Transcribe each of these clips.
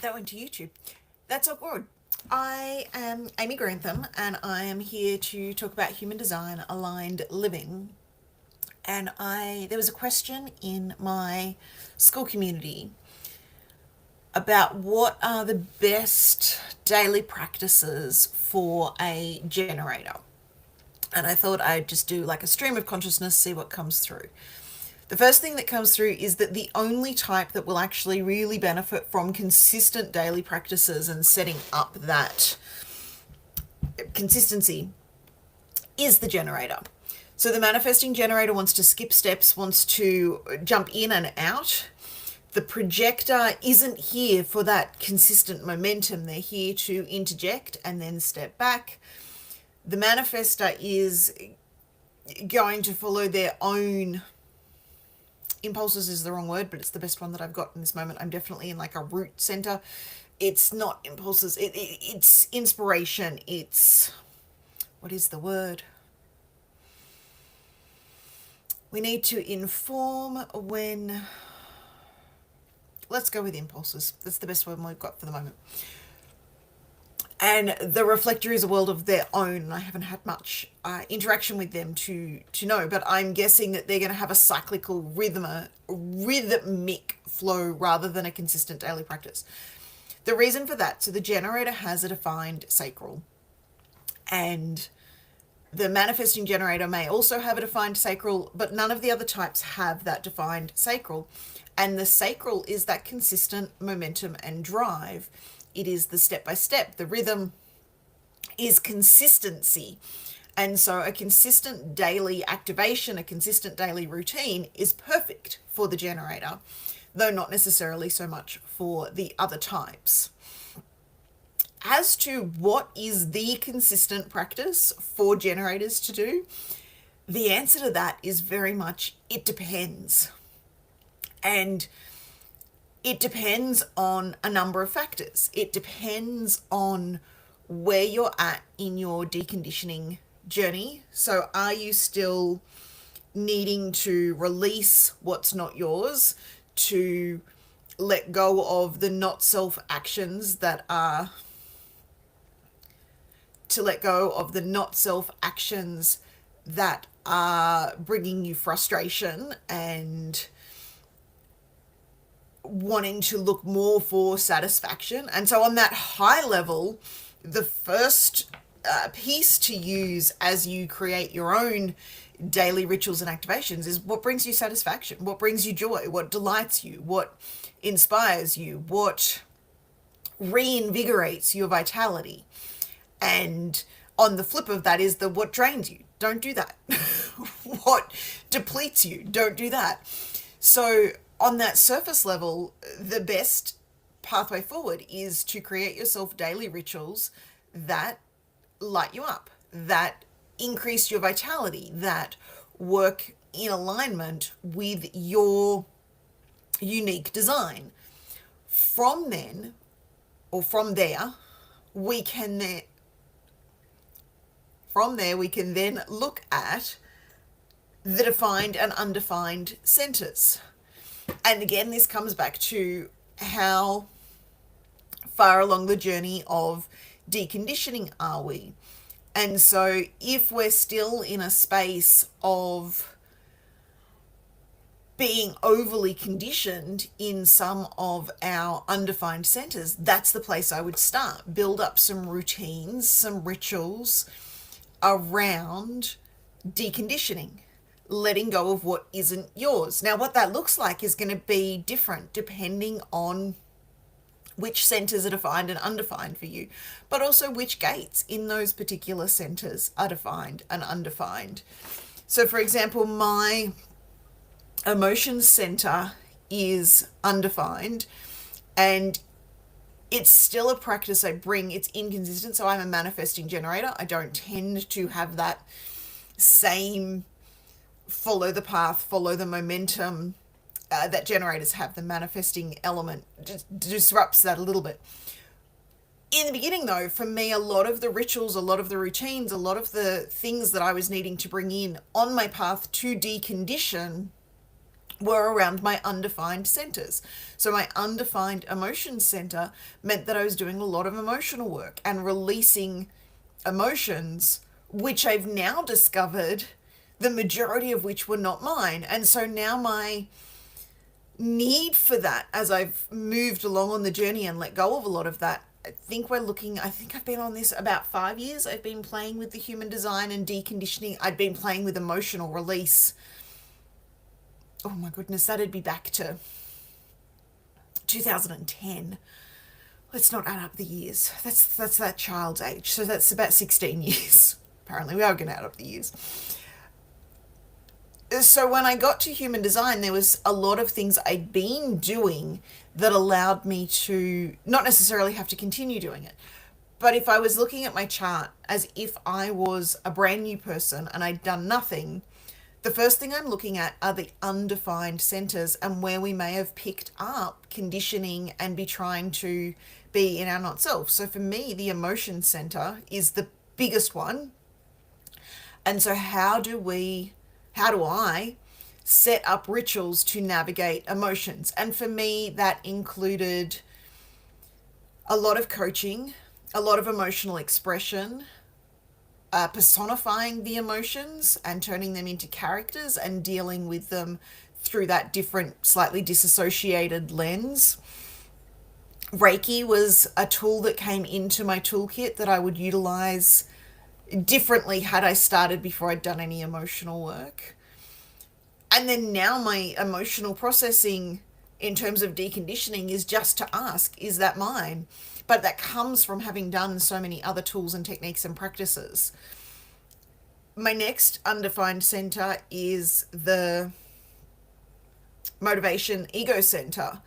That went to YouTube. That's all good. I am Amy Grantham, and I am here to talk about human design aligned living. And there was a question in my school community about what are the best daily practices for a generator. And I thought I'd just do like a stream of consciousness, see what comes through. The first thing that comes through is that the only type that will actually really benefit from consistent daily practices and setting up that consistency is the generator. So the manifesting generator wants to skip steps, wants to jump in and out. The projector isn't here for that consistent momentum. They're here to interject and then step back. The manifester is going to follow their own impulses is the wrong word, but it's the best one that I've got in this moment. I'm definitely in like a root center. It's not impulses. It's inspiration. It's, what is the word? We need to inform when, let's go with impulses. That's the best one we've got for the moment. And the reflector is a world of their own, and I haven't had much interaction with them to know, but I'm guessing that they're going to have a cyclical rhythmic flow rather than a consistent daily practice. The reason for that, so the generator has a defined sacral, and the manifesting generator may also have a defined sacral, but none of the other types have that defined sacral. And the sacral is that consistent momentum and drive. It is the step-by-step. The rhythm is consistency. And so a consistent daily activation, a consistent daily routine is perfect for the generator, though not necessarily so much for the other types. As to what is the consistent practice for generators to do, the answer to that is very much, it depends. And it depends on a number of factors. It depends on where you're at in your deconditioning journey. So are you still needing to release what's not yours, to let go of the not self actions that are, to let go of the not self actions that are bringing you frustration and wanting to look more for satisfaction? And so on that high level, the first piece to use as you create your own daily rituals and activations is what brings you satisfaction, what brings you joy, what delights you, what inspires you, what reinvigorates your vitality. And on the flip of that is the what drains you. Don't do that. What depletes you. Don't do that. So on that surface level, the best pathway forward is to create yourself daily rituals that light you up, that increase your vitality, that work in alignment with your unique design. From then, or from there, we can then look at the defined and undefined centers. And again, this comes back to how far along the journey of deconditioning are we? And so if we're still in a space of being overly conditioned in some of our undefined centers, that's the place I would start. Build up some routines, some rituals around deconditioning, letting go of what isn't yours. Now, what that looks like is going to be different depending on which centers are defined and undefined for you, but also which gates in those particular centers are defined and undefined. So, for example, my emotions center is undefined, and it's still a practice I bring. It's inconsistent. So I'm a manifesting generator. I don't tend to have that same follow the path, follow the momentum that generators have. The manifesting element just disrupts that a little bit. In the beginning, though, for me, a lot of the rituals, a lot of the routines, a lot of the things that I was needing to bring in on my path to decondition were around my undefined centers. So my undefined emotion center meant that I was doing a lot of emotional work and releasing emotions, which I've now discovered the majority of which were not mine. And so now my need for that, as I've moved along on the journey and let go of a lot of that, I think I've been on this about 5 years. I've been playing with the human design and deconditioning. I'd been playing with emotional release. Oh my goodness, that'd be back to 2010. Let's not add up the years. That's that child's age. So that's about 16 years. Apparently we are going to add up the years. So when I got to human design, there was a lot of things I'd been doing that allowed me to not necessarily have to continue doing it. But if I was looking at my chart as if I was a brand new person and I'd done nothing, the first thing I'm looking at are the undefined centers and where we may have picked up conditioning and be trying to be in our not self. So for me, the emotion center is the biggest one. And so how do I set up rituals to navigate emotions? And for me, that included a lot of coaching, a lot of emotional expression, personifying the emotions and turning them into characters and dealing with them through that different, slightly disassociated lens. Reiki was a tool that came into my toolkit that I would utilize differently had I started before I'd done any emotional work. And then now my emotional processing in terms of deconditioning is just to ask, is that mine? But that comes from having done so many other tools and techniques and practices. My next undefined center is the motivation ego center.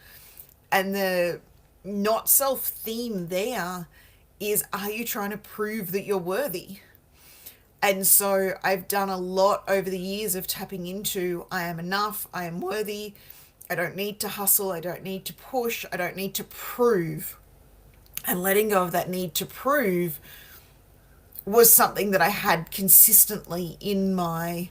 And the not self theme there is, are you trying to prove that you're worthy? And so I've done a lot over the years of tapping into, I am enough, I am worthy, I don't need to hustle, I don't need to push, I don't need to prove. And letting go of that need to prove was something that I had consistently in my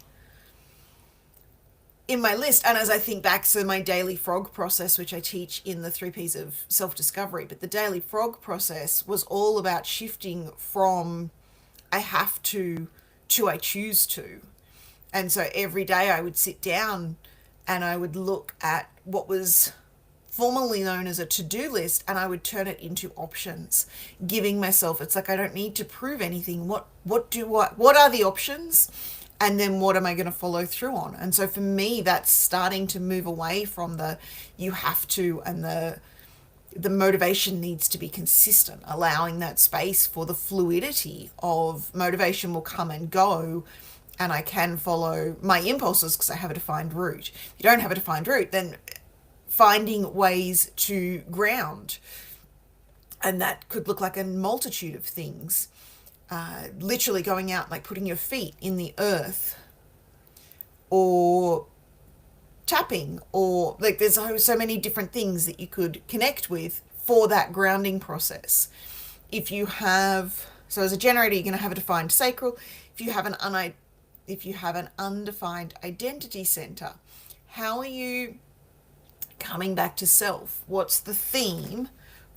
list. And as I think back to my daily frog process, which I teach in the 3 Ps of self-discovery, but the daily frog process was all about shifting from I have to I choose to. And so every day I would sit down and I would look at what was formerly known as a to-do list, and I would turn it into options, giving myself, it's like I don't need to prove anything. What are the options? And then what am I going to follow through on? And so for me, that's starting to move away from the you have to, and the motivation needs to be consistent, allowing that space for the fluidity of motivation will come and go, and I can follow my impulses because I have a defined route. If you don't have a defined route, then finding ways to ground, and that could look like a multitude of things. Literally going out, like putting your feet in the earth, or tapping, or like there's so many different things that you could connect with for that grounding process. If you have, so as a generator, you're going to have a defined sacral. If you have an undefined identity center, how are you coming back to self? What's the theme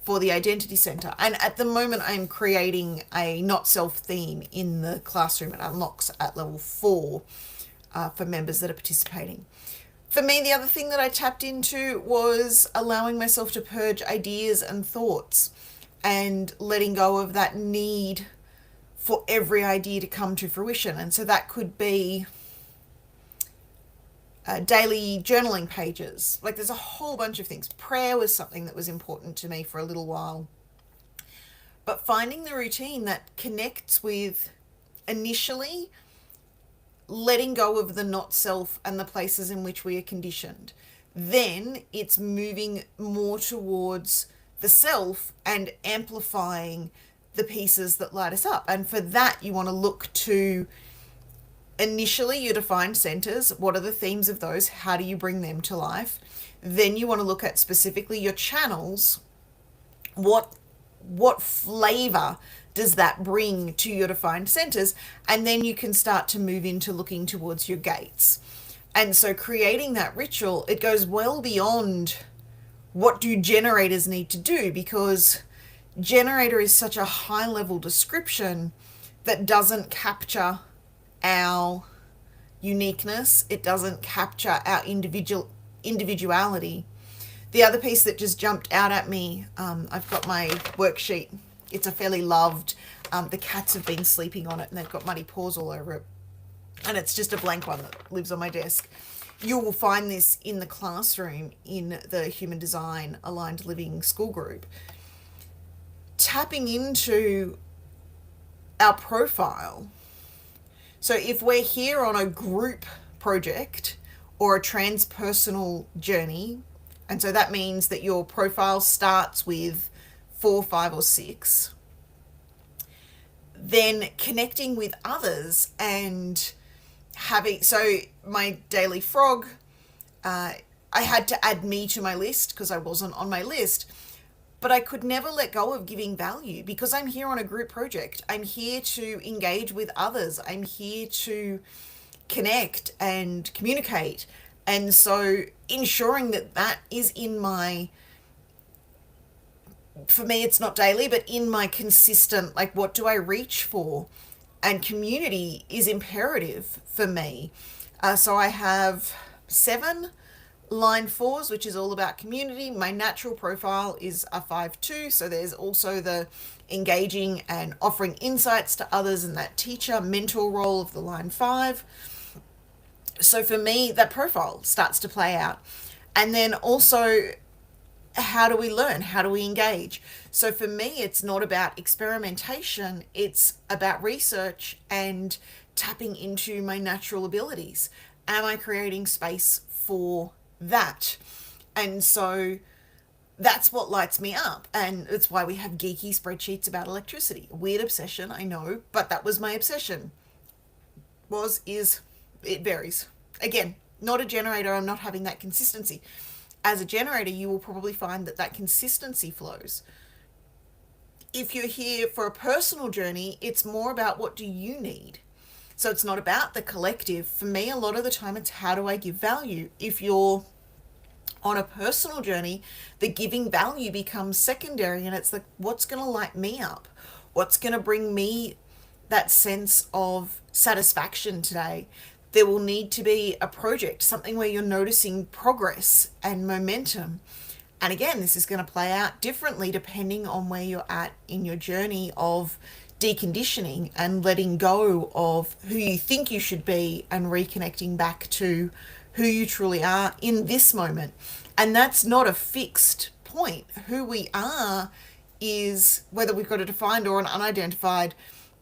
for the identity center? And at the moment, I'm creating a not self theme in the classroom. It unlocks at level 4 for members that are participating. For me, the other thing that I tapped into was allowing myself to purge ideas and thoughts and letting go of that need for every idea to come to fruition. And so that could be daily journaling pages. Like there's a whole bunch of things. Prayer was something that was important to me for a little while. But finding the routine that connects with initially letting go of the not self and the places in which we are conditioned. Then it's moving more towards the self and amplifying the pieces that light us up. And for that, you want to look to initially your defined centers. What are the themes of those? How do you bring them to life? Then you want to look at specifically your channels. What flavor does that bring to your defined centers? And then you can start to move into looking towards your gates. And so creating that ritual, it goes well beyond what do generators need to do, because generator is such a high level description that doesn't capture our uniqueness. It doesn't capture our individuality. The other piece that just jumped out at me, I've got my worksheet. It's a fairly loved, the cats have been sleeping on it and they've got muddy paws all over it. And it's just a blank one that lives on my desk. You will find this in the classroom in the Human Design Aligned Living School Group. Tapping into our profile. So if we're here on a group project or a transpersonal journey, and so that means that your profile starts with 4, 5, or 6, then connecting with others and having, so my daily frog, I had to add me to my list because I wasn't on my list, but I could never let go of giving value because I'm here on a group project. I'm here to engage with others. I'm here to connect and communicate. And so ensuring that that is in my, for me, it's not daily, but in my consistent, like, what do I reach for? And community is imperative for me. So I have 7 line 4s, which is all about community. My natural profile is a 5-2. So there's also the engaging and offering insights to others and that teacher mentor role of the line 5. So for me, that profile starts to play out. And then also, how do we learn? How do we engage? So for me, it's not about experimentation. It's about research and tapping into my natural abilities. Am I creating space for that? And so that's what lights me up. And it's why we have geeky spreadsheets about electricity. Weird obsession, I know, but that was my obsession. It varies. Again, not a generator, I'm not having that consistency. As a generator, you will probably find that consistency flows. If you're here for a personal journey, it's more about what do you need. So it's not about the collective. For me, a lot of the time, it's how do I give value? If you're on a personal journey, the giving value becomes secondary, and it's like, what's going to light me up? What's going to bring me that sense of satisfaction today? There will need to be a project, something where you're noticing progress and momentum. And again, this is going to play out differently depending on where you're at in your journey of deconditioning and letting go of who you think you should be and reconnecting back to who you truly are in this moment. And that's not a fixed point. Who we are is, whether we've got a defined or an unidentified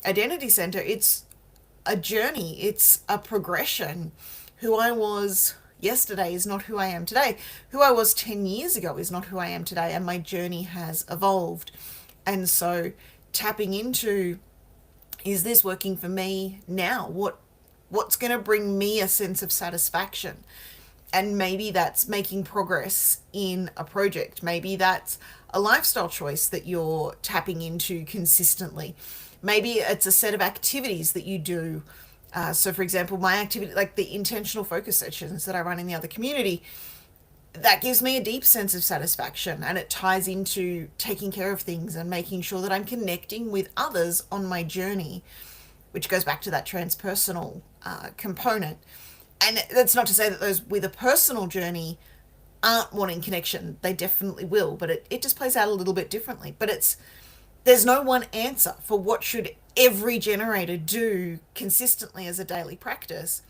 identity center, it's a journey, it's a progression. Who I was yesterday is not who I am today. Who I was 10 years ago is not who I am today, and my journey has evolved. And so tapping into, is this working for me now? What's going to bring me a sense of satisfaction? And maybe that's making progress in a project. Maybe that's a lifestyle choice that you're tapping into consistently. Maybe it's a set of activities that you do. So for example, my activity, like the intentional focus sessions that I run in the other community, that gives me a deep sense of satisfaction, and it ties into taking care of things and making sure that I'm connecting with others on my journey, which goes back to that transpersonal component. And that's not to say that those with a personal journey aren't wanting connection. They definitely will, but it just plays out a little bit differently. But there's no one answer for what should every generator do consistently as a daily practice,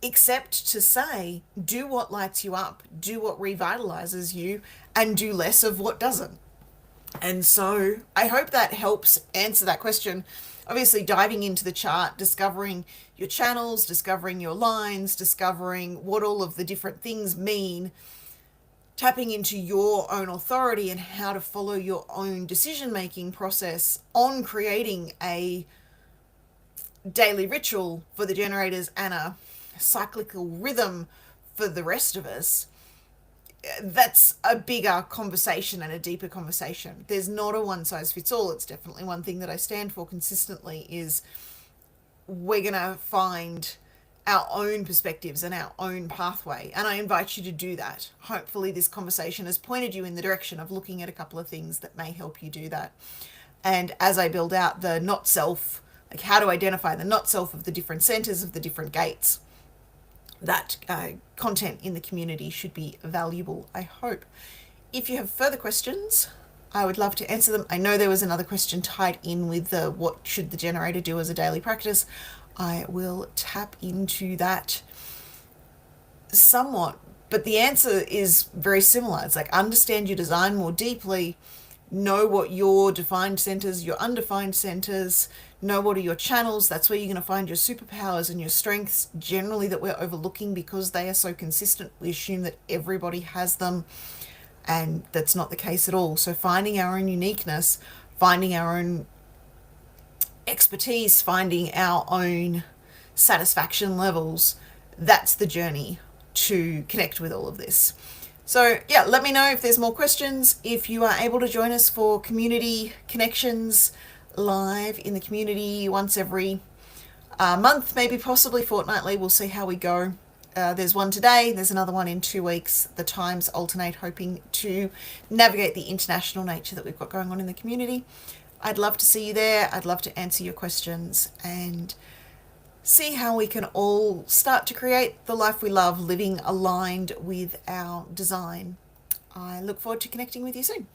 except to say, do what lights you up, do what revitalizes you, and do less of what doesn't. And so I hope that helps answer that question. Obviously, diving into the chart, discovering your channels, discovering your lines, discovering what all of the different things mean, tapping into your own authority and how to follow your own decision-making process on creating a daily ritual for the generators and a cyclical rhythm for the rest of us. That's a bigger conversation and a deeper conversation. There's not a one size fits all. It's definitely one thing that I stand for consistently is we're going to find our own perspectives and our own pathway. And I invite you to do that. Hopefully this conversation has pointed you in the direction of looking at a couple of things that may help you do that. And as I build out the not self, like how to identify the not self of the different centers of the different gates, that content in the community should be valuable, I hope. If you have further questions, I would love to answer them. I know there was another question tied in with the what should the generator do as a daily practice. I will tap into that somewhat, but the answer is very similar. It's like understand your design more deeply, know what your defined centers, your undefined centers, know what are your channels. That's where you're going to find your superpowers and your strengths generally that we're overlooking because they are so consistent. We assume that everybody has them, and that's not the case at all. So finding our own uniqueness, finding our own expertise, finding our own satisfaction levels, that's the journey to connect with all of this. So yeah, let me know if there's more questions. If you are able to join us for community connections live in the community once every month, maybe possibly fortnightly, we'll see how we go. There's one today, there's another one in 2 weeks. The times alternate, hoping to navigate the international nature that we've got going on in the community. I'd love to see you there. I'd love to answer your questions and see how we can all start to create the life we love, living aligned with our design. I look forward to connecting with you soon.